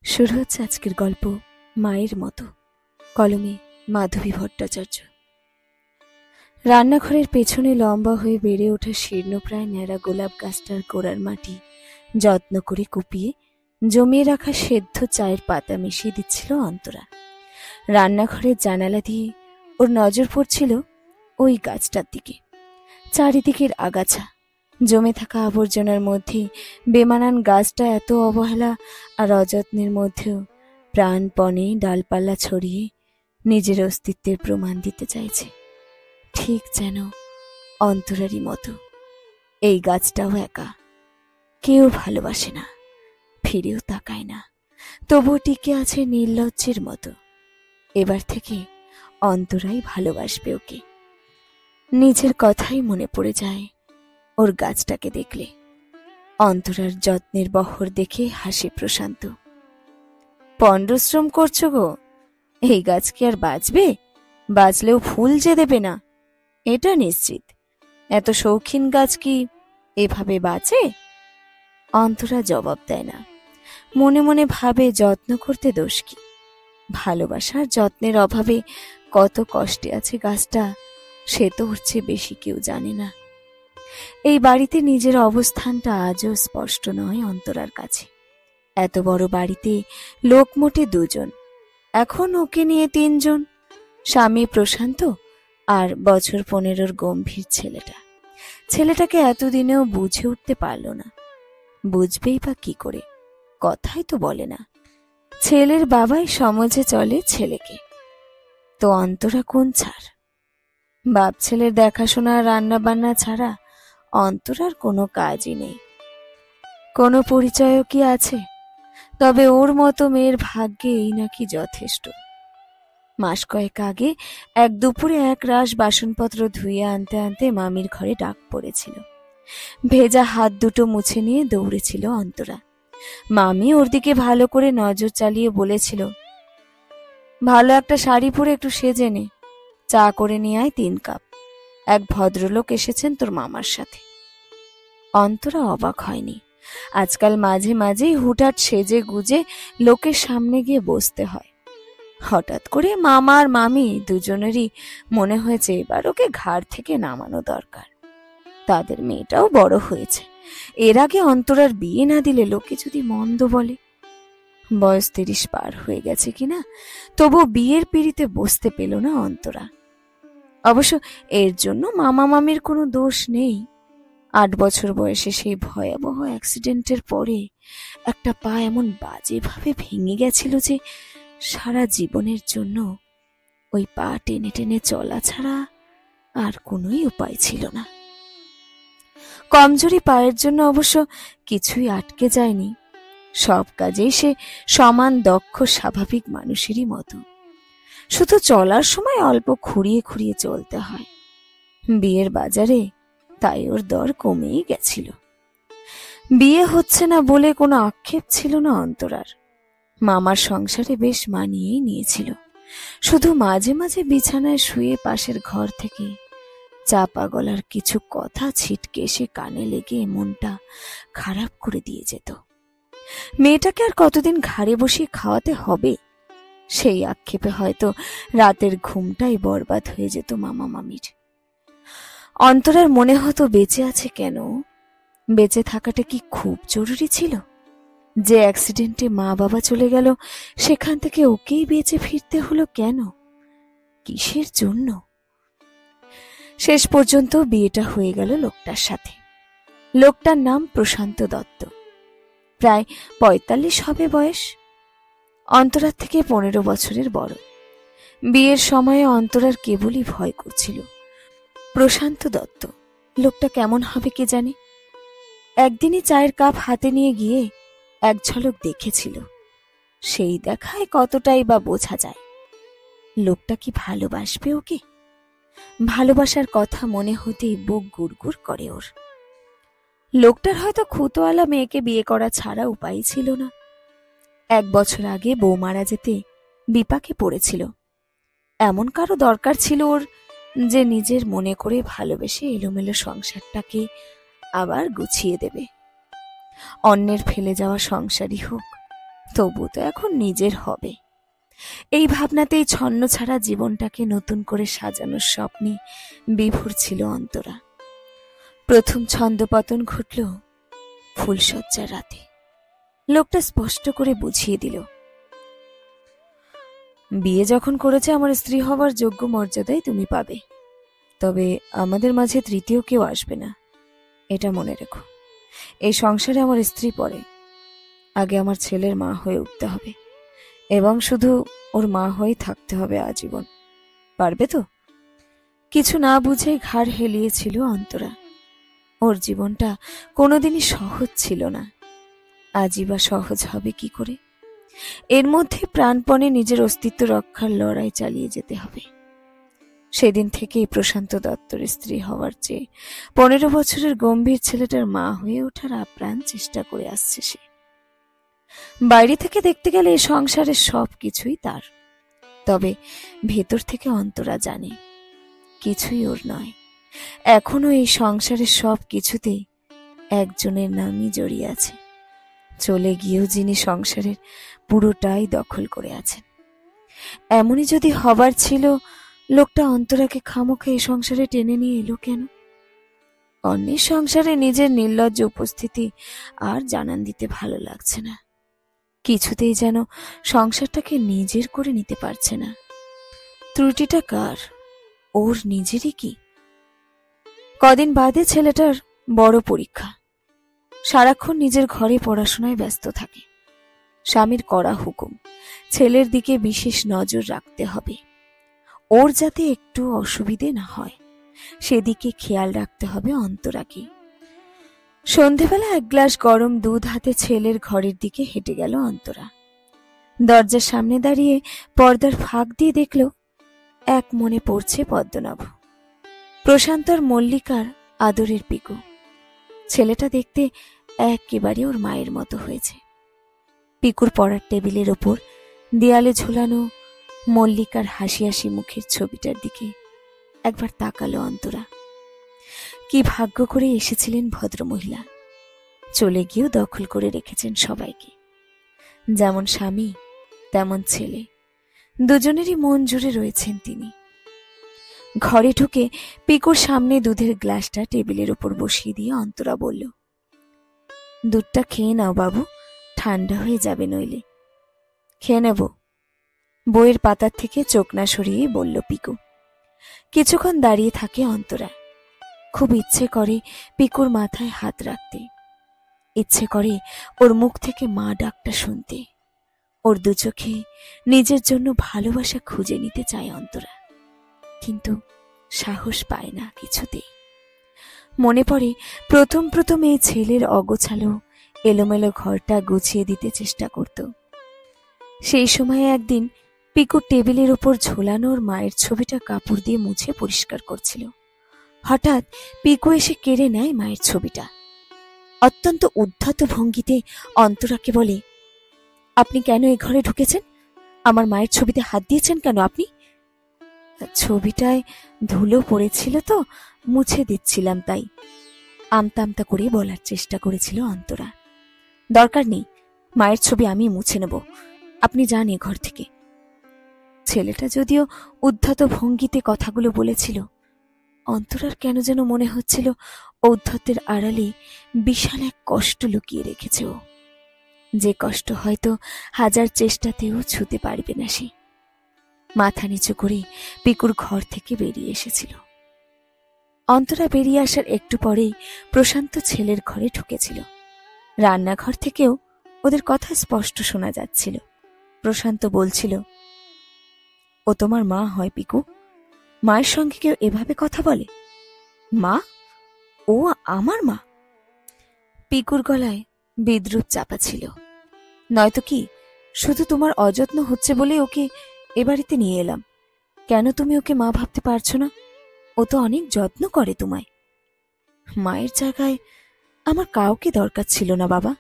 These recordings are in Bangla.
শুরু হচ্ছে আজকের গল্প মায়ের মতো। কলমে মাধবী ভট্টাচার্য। রান্নাঘরের পেছনে লম্বা হয়ে বেড়ে ওঠা শীর্ণপ্রায় ন্যাড়া গোলাপ গাছটার গোড়ার মাটি যত্ন করে কুপিয়ে জমিয়ে রাখা সেদ্ধ চায়ের পাতা মিশিয়ে দিচ্ছিল অন্তরা। রান্নাঘরের জানালা দিয়ে ওর নজর পড়ছিল ওই গাছটার দিকে। চারিদিকের আগাছা, জমে থাকা আবর্জনার মধ্যে বেমানান গাছটা এত অবহেলা আর অযত্নের মধ্যেও প্রাণপণে ডালপালা ছড়িয়ে নিজের অস্তিত্বের প্রমাণ দিতে চাইছে, ঠিক যেন অন্তরারই মতো। এই গাছটাও একা, কেউ ভালোবাসে না, ফিরেও তাকায় না, তবুও টিকে আছে নির্লজ্জের মতো। এবার থেকে অন্তরাই ভালোবাসবে ওকে। নিজের কথাই মনে পড়ে যায় ওর গাছটাকে দেখলে। অন্তরার যত্নের বহর দেখে হাসে প্রশান্ত। পণ্ডশ্রম করছো গো, এই গাছ কি আর বাঁচবে? বাঁচলেও ফুল যে দেবে না, এটা নিশ্চিত। এত শৌখিন গাছ কি এভাবে বাঁচে? অন্তরা জবাব দেয় না, মনে মনে ভাবে যত্ন করতে দোষ কি? ভালোবাসার যত্নের অভাবে কত কষ্টে আছে গাছটা, সে তো ওর চেয়ে বেশি কেউ জানে না। এই বাড়িতে নিজের অবস্থানটা আজও স্পষ্ট নয় অন্তরার কাছে। এত বড় বাড়িতে লোক মোটে 2 জন, এখন ওকে নিয়ে 3 জন। স্বামী প্রশান্ত আর বছর 15-র গম্ভীর ছেলেটাকে এতদিনেও বুঝে উঠতে পারল না। বুঝবেই বা কি করে, কথাই তো বলে না। ছেলের বাবাই সমাজে চলে ছেলেকে, তো অন্তরা কোন ছাড়? বাপ ছেলের দেখাশোনা রান্না বান্না ছাড়া অন্তরার কোনো কাজই নেই, কোনো পরিচয়ও কি আছে? তবে ওর মতো মেয়ের ভাগ্যে এই নাকি যথেষ্ট। মাস কয়েক আগে এক দুপুরে এক রাশ বাসনপত্র ধুয়ে আনতে আনতে মামির ঘরে ডাক পড়েছিল। ভেজা হাত দুটো মুছে নিয়ে দৌড়েছিল অন্তরা। মামি ওর দিকে ভালো করে নজর চালিয়ে বলেছিল, ভালো একটা শাড়ি পরে একটু সেজে নে, চা করে নিয়ে আয় 3 কাপ, এক ভদ্রলোক এসেছেন তোর মামার সাথে। অন্তরা অবাক হয়নি। আজকাল মাঝে মাঝেই হুটহাট সেজে গুজে লোকের সামনে গিয়ে বসতে হয়। হঠাৎ করে মামা আর মামি দুজনেরই মনে হয়েছে এবার ওকে ঘাড় থেকে নামানো দরকার। তাদের মেয়েটাও বড় হয়েছে, এর আগে অন্তরার বিয়ে না দিলে লোকে যদি মন্দ বলে। বয়স 30 পার হয়ে গেছে কিনা, তবু বিয়ের পিঁড়িতে বসতে পেল না অন্তরা। অবশ্য এর জন্য মামা মামির কোনো দোষ নেই। 8 বছর বয়সে সেই ভয়াবহ অ্যাক্সিডেন্টের পরে একটা পা এমন বাজেভাবে ভেঙে গেছিল যে সারা জীবনের জন্য ওই পা টেনে টেনে চলা ছাড়া আর কোনোই উপায় ছিল না। কমজোরি পায়ের জন্য অবশ্য কিছুই আটকে যায়নি, সব কাজেই সে সমান দক্ষ স্বাভাবিক মানুষেরই মতো। শুধু চলার সময় অল্প খুঁড়িয়ে খুঁড়িয়ে চলতে হয়। বিয়ের বাজারে তাই ওর দর কমেই গেছিল। বিয়ে হচ্ছে না বলে কোনো আক্ষেপ ছিল না অন্তরার। মামার সংসারে বেশ মানিয়েই নিয়েছিল। শুধু মাঝে মাঝে বিছানায় শুয়ে পাশের ঘর থেকে চাপা গলার কিছু কথা ছিটকে এসে কানে লেগে মনটা খারাপ করে দিয়ে যেত। মেয়েটাকে আর কতদিন ঘাড়ে বসিয়ে খাওয়াতে হবে, সেই আক্ষেপে হয়তো রাতের ঘুমটাই বরবাদ হয়ে যেত মামা মামির। অন্তরার মনে হতো বেঁচে আছে কেন? বেঁচে থাকাটা কি খুব জরুরি ছিল? যে অ্যাক্সিডেন্টে মা বাবা চলে গেল, সেখান থেকে ওকেই বেঁচে ফিরতে হলো কেন? কিসের জন্য? শেষ পর্যন্ত বিয়েটা হয়ে গেল লোকটার সাথে। লোকটার নাম প্রশান্ত দত্ত। প্রায় 45 হবে বয়স। অন্তরার থেকে 15 বছরের বড়। বিয়ের সময়ে অন্তরার কেবলই ভয় করছিল, প্রশান্ত দত্ত লোকটা কেমন হবে কে জানে। একদিনই চায়ের কাপ হাতে নিয়ে গিয়ে এক ঝলক দেখেছিল, সেই দেখায় কতটাই বা বোঝা যায় লোকটা কি ভালোবাসবে ওকে। ভালোবাসার কথা মনে হতেই বুক গুড়গুড় করে ওর। লোকটার হয়তো খুতোয়ালা মেয়েকে বিয়ে করা ছাড়া উপায় ছিল না। 1 বছর আগে বউ মারা যেতে বিপাকে পড়েছিল। এমন কারো দরকার ছিল ওর, যে নিজের মনে করে ভালোবেসে এলোমেলো সংসারটাকে আবার গুছিয়ে দেবে। অন্যের ফেলে যাওয়া সংসারই হোক তবু তো এখন নিজের হবে। এই ভাবনাতেই ছন্ন ছাড়া জীবনটাকে নতুন করে সাজানোর স্বপ্নে বিভোর ছিল অন্তরা। প্রথম ছন্দপতন ঘটল ফুলশয্যার রাতে। লোকটা স্পষ্ট করে বুঝিয়ে দিল, বিয়ে যখন করেছে আমার স্ত্রী হবার যোগ্য মর্যাদাই তুমি পাবে, তবে আমাদের মাঝে তৃতীয় কেউ আসবে না, এটা মনে রেখো। এই সংসারে আমার স্ত্রী পরে, আগে আমার ছেলের মা হয়ে উঠতে হবে, এবং শুধু ওর মা হয়েই থাকতে হবে আজীবন। পারবে তো? কিছু না বুঝে ঘাড় হেলিয়েছিল অন্তরা। ওর জীবনটা কোনোদিনই সহজ ছিল না, আজই বা সহজ হবে কি করে? এর মধ্যে প্রাণপণে নিজের অস্তিত্ব রক্ষার লড়াই চালিয়ে যেতে হবে। সেদিন থেকেই প্রশান্ত দত্তর স্ত্রী হওয়ার চেয়ে 15 বছরের গম্ভীর ছেলেটার মা হয়ে ওঠার আপ্রাণ চেষ্টা করে আসছে সে। বাইরে থেকে দেখতে গেলে এই সংসারের সব কিছুই তার, তবে ভেতর থেকে অন্তরা জানে কিছুই ওর নয়। এখনো এই সংসারের সব কিছুতেই একজনের নামই জড়িয়ে আছে, চলে গিয়েও যিনি সংসারের পুরোটাই দখল করে আছেন। এমনই যদি হবার ছিল, লোকটা অন্তরাকে খামোখা এই সংসারে টেনে নিয়ে এলো কেন? অন্যের সংসারে নিজের নির্লজ্জ উপস্থিতি আর জানান দিতে ভালো লাগছে না। কিছুতেই যেন সংসারটাকে নিজের করে নিতে পারছে না। ত্রুটিটা কার? ওর নিজেরই কি? কদিন বাদে ছেলেটার বড় পরীক্ষা। সারাক্ষণ নিজের ঘরে পড়াশোনায় ব্যস্ত থাকে। স্বামীর কড়া হুকুম, ছেলের দিকে বিশেষ নজর রাখতে হবে। ওর যাতে একটু অসুবিধে না হয় সেদিকে খেয়াল রাখতে হবে অন্তরাকে। সন্ধেবেলা এক গ্লাস গরম দুধ হাতে ছেলের ঘরের দিকে হেঁটে গেল অন্তরা। দরজার সামনে দাঁড়িয়ে পর্দার ফাঁক দিয়ে দেখল এক মনে পড়ছে পদ্মনাভ, প্রশান্ত আর মল্লিকার আদরের পিকু। ছেলেটা দেখতে একেবারে ওর মায়ের মতো হয়েছে। পিকুর পড়ার টেবিলের ওপর দেয়ালে ঝুলানো মল্লিকার হাসি হাসি মুখের ছবিটার দিকে একবার তাকালো অন্তরা। কি ভাগ্য করে এসেছিলেন ভদ্রমহিলা, চলে গিয়েও দখল করে রেখেছেন সবাইকে। যেমন স্বামী তেমন ছেলে, দুজনেরই মন জুড়ে রয়েছেন তিনি। ঘরে ঢুকে পিকুর সামনে দুধের গ্লাসটা টেবিলের ওপর বসিয়ে দিয়ে অন্তরা বলল, দুধটা খেয়ে নাও বাবু, ঠান্ডা হয়ে যাবে নইলে। খেয়ে নেব, বইয়ের পাতার থেকে চোখ না সরিয়ে বলল পিকু। কিছুক্ষণ দাঁড়িয়ে থাকে অন্তরা। খুব ইচ্ছে করে পিকুর মাথায় হাত রাখতে, ইচ্ছে করে ওর মুখ থেকে মা ডাকটা শুনতে। ওর দু চোখে নিজের জন্য ভালোবাসা খুঁজে নিতে চায় অন্তরা, কিন্তু সাহস পায় না কিছুতেই। মনে পড়ে প্রথম প্রথম এই ছেলের অগোছালো এলোমেলো ঘরটা গুছিয়ে দিতে চেষ্টা করত। সেই সময়ে একদিন পিকুর টেবিলের ওপর ঝোলানো ওর মায়ের ছবিটা কাপড় দিয়ে মুছে পরিষ্কার করছিল। হঠাৎ পিকু এসে কেড়ে নেয় মায়ের ছবিটা। অত্যন্ত উদ্ধত ভঙ্গিতে অন্তরাকে বলে, আপনি কেন এই ঘরে ঢুকেছেন? আমার মায়ের ছবিতে হাত দিয়েছেন কেন আপনি? ছবিটায় ধুলো পড়েছিল তো, মুছে দিচ্ছিলাম তাই, আমতা আমতা করে বলার চেষ্টা করেছিল অন্তরা। দরকার নেই, মায়ের ছবি আমি মুছে নেব, আপনি যান এ ঘর থেকে। ছেলেটা যদিও উদ্ধত ভঙ্গিতে কথাগুলো বলেছিল, অন্তরার কেন যেন মনে হচ্ছিল ঔদ্ধত্যের আড়ালে বিশাল এক কষ্ট লুকিয়ে রেখেছে ও, যে কষ্ট হয়তো হাজার চেষ্টাতেও ছুঁতে পারবে না সে। মাথা নিচু করে পিকুর ঘর থেকে বেরিয়ে এসেছিল। অন্তরা বেরিয়ে আসার একটু পরেই প্রশান্ত ছেলের ঘরে ঢুকেছিল। রান্নাঘর থেকেও ওদের কথা স্পষ্ট শোনা যাচ্ছিল। প্রশান্ত বলছিল, ও তোমার মা হয় পিকু? মায়ের সঙ্গে কেউ এভাবে কথা বলে? মা? ও আমার মা? পিকুর গলায় বিদ্রুপ চাপা ছিল। নয়তো কি, শুধু তোমার অযত্ন হচ্ছে বলে ওকে এ বাড়িতে নিয়ে এলাম। কেন তুমি ওকে মা ভাবতে পারছো না? ও তো অনেক যত্ন করে তোমায়। মায়ের জায়গায় আমার কাউকে দরকার ছিল না বাবা,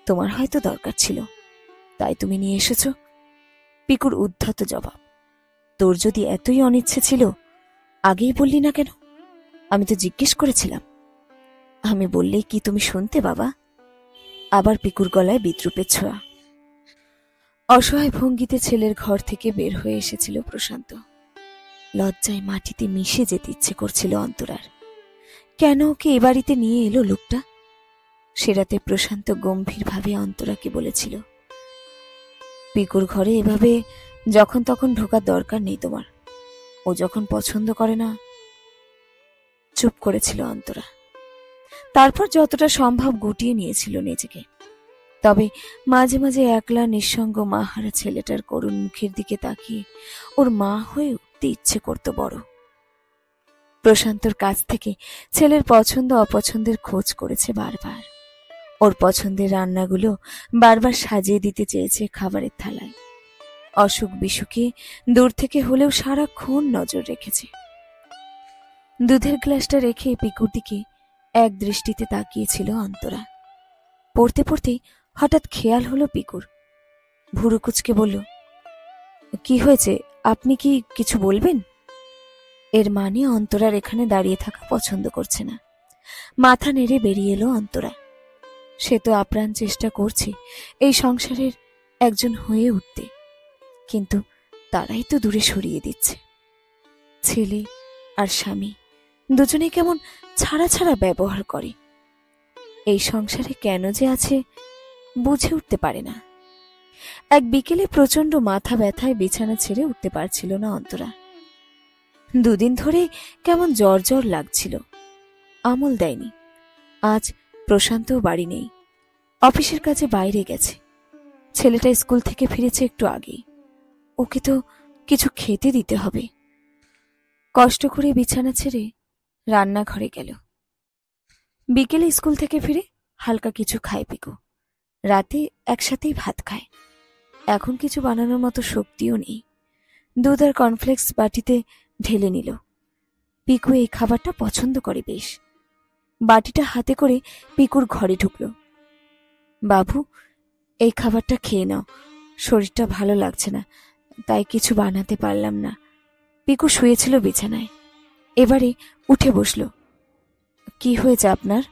তোমার হয়তো দরকার ছিল, তাই তুমি নিয়ে এসেছো। পিকুর উদ্ধত জবাব, তোর যদি এতই অনিচ্ছে ছিল আগেই বললি না কেন? আমি তো জিজ্ঞেস করেছিলাম। আমি বললেই কি তুমি শুনতে বাবা? আবার পিকুর গলায় বিদ্রুপের ছোঁয়া। অসহায় ভঙ্গিতে ছেলের ঘর থেকে বের হয়ে এসেছিল প্রশান্ত। লজ্জায় মাটিতে মিশে যেতে ইচ্ছে করছিল অন্তরার। কেন ওকে এ বাড়িতে নিয়ে এলো লোকটা? সে রাতে প্রশান্ত গম্ভীরভাবে অন্তরাকে বলেছিল, পিকুর ঘরে এভাবে যখন তখন ঢোকার দরকার নেই তোমার। ও যখন পছন্দ করে না। চুপ করেছিল অন্তরা। তারপর যতটা সম্ভব গুটিয়ে নিয়েছিল নিজেকে। তবে মাঝে মাঝে একলা নিঃসঙ্গ মাহারা ছেলেটার করুণ মুখের দিকে তাকিয়ে ওর মা হয়ে উঠতে ইচ্ছে করত বড়। প্রশান্তর কাছ থেকে ছেলের পছন্দ অপছন্দের খোঁজ করেছে বারবার। ওর পছন্দের রান্নাগুলো বারবার সাজিয়ে দিতে চেয়েছে খাবারের থালায়। অসুখ বিসুখে দূর থেকে হলেও সারাক্ষণ নজর রেখেছে। দুধের গ্লাসটা রেখে পিকুর দিকে এক দৃষ্টিতে তাকিয়েছিল অন্তরা। পড়তে পড়তে হঠাৎ খেয়াল হলো পিকুর। ভুরু কুচকে বলল, কি হয়েছে, আপনি কি কিছু বলবেন? এর মানে অন্তরার এখানে দাঁড়িয়ে থাকা পছন্দ করছে না। মাথা নেড়ে বেরিয়ে এলো অন্তরা। সে তো আপ্রাণ চেষ্টা করছে এই সংসারের একজন হয়ে উঠতে, কিন্তু তারাই তো দূরে সরিয়ে দিচ্ছে। ছেলে আর স্বামী দুজনে কেমন ছাড়া ছাড়া ব্যবহার করে। এই সংসারে কেন যে আছে বুঝে উঠতে পারে না। এক বিকেলে প্রচন্ড মাথা ব্যথায় বিছানা ছেড়ে উঠতে পারছিল না অন্তরা। দুদিন ধরে কেমন জ্বর জ্বর লাগছিল। আমল দেয়নি। আজ প্রশান্তও বাড়ি নেই, অফিসের কাজে বাইরে গেছে। ছেলেটা স্কুল থেকে ফিরেছে একটু আগেই। ওকে তো কিছু খেতে দিতে হবে। কষ্ট করে বিছানা ছেড়ে রান্নাঘরে গেল। বিকেলে স্কুল থেকে ফিরে হালকা কিছু খায় পিকু। রাতে একসাথেই ভাত খায়। এখন কিছু বানানোর মতো শক্তিও নেই। দুধ আর কর্নফ্লেক্স বাটিতে ঢেলে নিল। পিকু এই খাবারটা পছন্দ করে বেশ। বাটিটা হাতে করে পিকুর ঘরে ঢুকল। বাবু, এই খাবারটা খেয়ে নাও, শরীরটা ভালো লাগছে না, তাই কিছু বানাতে পারলাম না। পিকু শুয়েছিল বিছানায়, এবারে উঠে বসল। কি হয়েছে আপনার?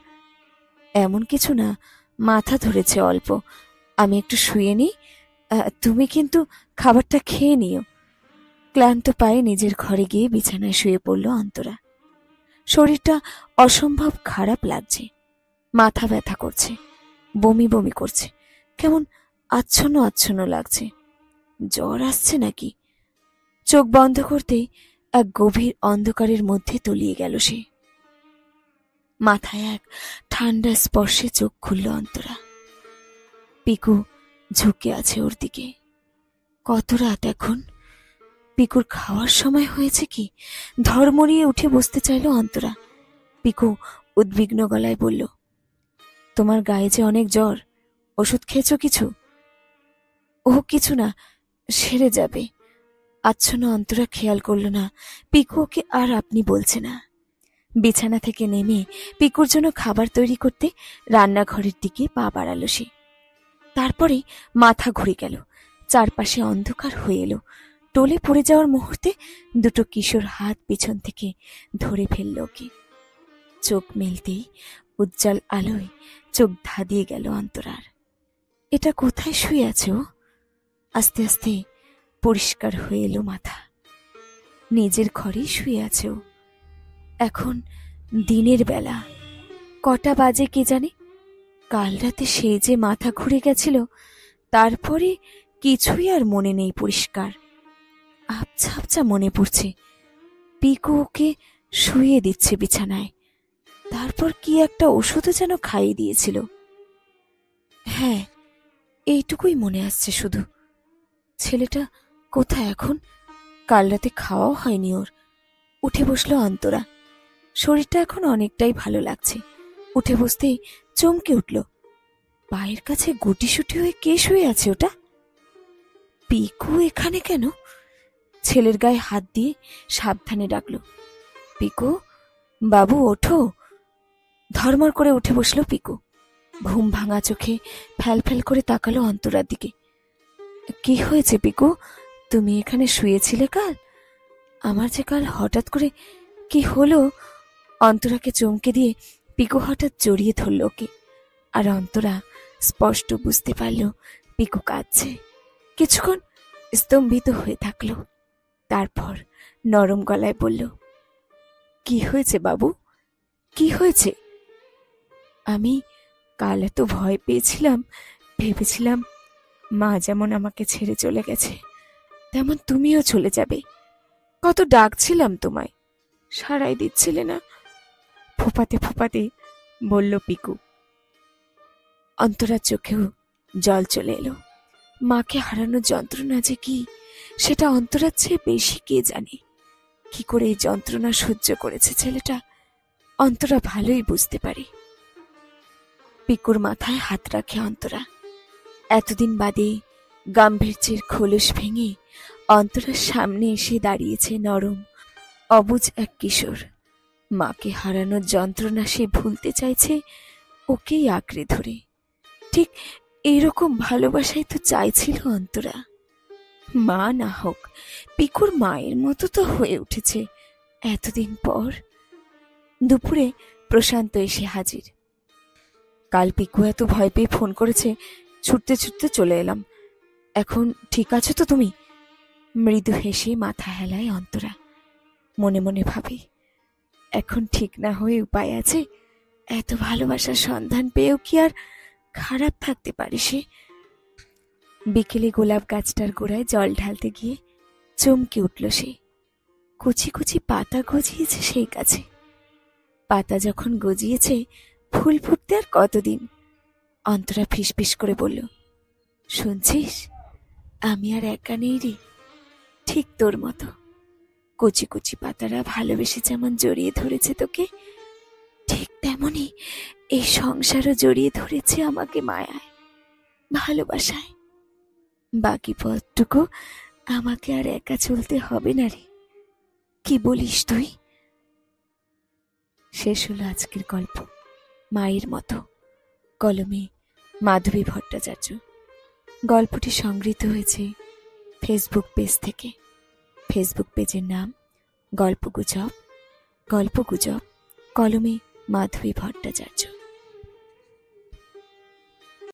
এমন কিছু না, মাথা ধরেছে অল্প, আমি একটু শুয়ে নিই। তুমি কিন্তু খাবারটা খেয়ে নিও। ক্লান্ত পায়ে নিজের ঘরে গিয়ে বিছানায় শুয়ে পড়ল অন্তরা। শরীরটা অসম্ভব খারাপ লাগছে। মাথা ব্যথা করছে, বমি বমি করছে, কেমন আচ্ছন্ন আচ্ছন্ন লাগছে। জ্বর আসছে নাকি? চোখ বন্ধ করতেই এক গভীর অন্ধকারের মধ্যে তলিয়ে গেল সে। মাথায় এক ঠান্ডা স্পর্শে চোখ খুলল অন্তরা। পিকু ঝুঁকে আছে ওর দিকে। কত রাত এখন? পিকুর খাওয়ার সময় হয়েছে কি? ধর্মড়িয়ে উঠে বসতে চাইল অন্তরা। পিকু উদ্বিগ্ন গলায় বলল, তোমার গায়ে যে অনেক জ্বর, ওষুধ খেয়েছ কিছু? ও কিছু না, সেরে যাবে। আচ্ছন্ন অন্তরা খেয়াল করল না পিকু ওকে আর আপনি বলছে না। বিছানা থেকে নেমে পিকুর জন্য খাবার তৈরি করতে রান্নাঘরের দিকে পা বাড়ালো সে। তারপরে মাথা ঘুরে গেল। চারপাশে অন্ধকার হয়ে এলো। টলে পড়ে যাওয়ার মুহূর্তে দুটো কিশোর হাত পিছন থেকে ধরে ফেলল ওকে। চোখ মেলতেই উজ্জ্বল আলোয় চোখ ধাঁধিয়ে গেল অন্তরার। এটা কোথায় শুয়ে আছে ও? আস্তে আস্তে পরিষ্কার হয়ে এলো মাথা। নিজের ঘরেই শুয়ে আছে ও। এখন দিনের বেলা। কটা বাজে কে জানে? কাল রাতে সে যে মাথা ঘুরে গেছিল, তারপরে কিছুই আর মনে নেই পরিষ্কার। আবছা আবছা মনে পড়ছে পিকু ওকে শুয়ে দিচ্ছে বিছানায়, তারপর কি একটা ওষুধও যেন খাইয়ে দিয়েছিল। হ্যাঁ, এইটুকুই মনে আসছে শুধু। ছেলেটা কোথায় এখন? কাল রাতে খাওয়াও হয়নি ওর। উঠে বসলো অন্তরা। শরীরটা এখন অনেকটাই ভালো লাগছে। উঠে বসতেই চমকে উঠল। পায়ের কাছে গুটিসুটি হয়ে কে শুয়ে আছে ওটা? পিকু এখানে কেন? ছেলের গায়ে হাত দিয়ে সাবধানে ডাকলো, পিকু বাবু ওঠো। ধর্মর করে উঠে বসলো পিকু। ঘুম ভাঙা চোখে ফ্যাল ফ্যাল করে তাকালো অন্তরার দিকে। কি হয়েছে পিকু, তুমি এখানে শুয়েছিলে কাল? আমার যে কাল হঠাৎ করে কি হলো? অন্তরাকে চমকে দিয়ে পিকু হঠাৎ জড়িয়ে ধরল ওকে। আর অন্তরা স্পষ্ট বুঝতে পারল পিকু কাঁদছে। কিছুক্ষণ স্তম্ভিত হয়ে থাকলো, তারপর নরম গলায় বলল, কি হয়েছে বাবু, কি হয়েছে? আমি কাল এত ভয় পেয়েছিলাম, ভেবেছিলাম মা যেমন আমাকে ছেড়ে চলে গেছে তেমন তুমিও চলে যাবে। কত ডাকছিলাম তোমায়, সাড়াই দিচ্ছিলে না। ফোপাতে ফোপাতে বলল পিকু। অন্তরার চোখেও জল চলে এলো। মাকে হারানোর যন্ত্রণা যে কি, সেটা অন্তরার চেয়ে বেশি কে জানে। কি করে এই যন্ত্রণা সহ্য করেছে ছেলেটা, অন্তরা ভালোই বুঝতে পারে। পিকুর মাথায় হাত রাখে অন্তরা। এতদিন বাদে গাম্ভীর্যের খোলস ভেঙে অন্তরার সামনে এসে দাঁড়িয়েছে নরম অবুঝ এক কিশোর। মাকে হারানোর যন্ত্রণা সে ভুলতে চাইছে ওকেই আঁকড়ে ধরে। ঠিক এরকম ভালোবাসাই তো চাইছিল অন্তরা। মা না হোক, পিকুর মায়ের মতো তো হয়ে উঠেছে এতদিন পর। দুপুরে প্রশান্ত এসে হাজির। কাল পিকু এত ভয় পেয়ে ফোন করেছে, ছুটতে ছুটতে চলে এলাম। এখন ঠিক আছো তো তুমি? মৃদু হেসে মাথা হেলায় অন্তরা। মনে মনে ভাবে, এখন ঠিক না হয়ে উপায় আছে? এত ভালোবাসার সন্ধান পেয়েও কি আর খারাপ থাকতে পারে সে? বিকেলে গোলাপ গাছটার গোড়ায় জল ঢালতে গিয়ে চমকে উঠল সে। কুচি কুচি পাতা গজিয়েছে সেই গাছে। পাতা যখন গজিয়েছে, ফুল ফুটতে আর কতদিন। অন্তরা ফিসফিস করে বলল, শুনছিস, আমি আর একা নেই রে, ঠিক তোর মতো। কচি কচি পাতারা ভালোবেসে যেমন জড়িয়ে ধরেছে তোকে, ঠিক তেমনি এই সংসারও জড়িয়ে ধরেছে আমাকে মায়ায়, ভালোবাসায়। বাকি পথটুকু আমাকে আর একা চলতে হবে না রে, কি বলিস তুই? শেষ হলো আজকের গল্প মায়ের মতো, কলমে মাধবী ভট্টাচার্য। গল্পটি সংগৃহীত হয়েছে ফেসবুক পেজ থেকে। ফেসবুক পেজের নাম গল্পগুজব, গল্পগুজব, কলমে মাধবী ভট্টাচার্য।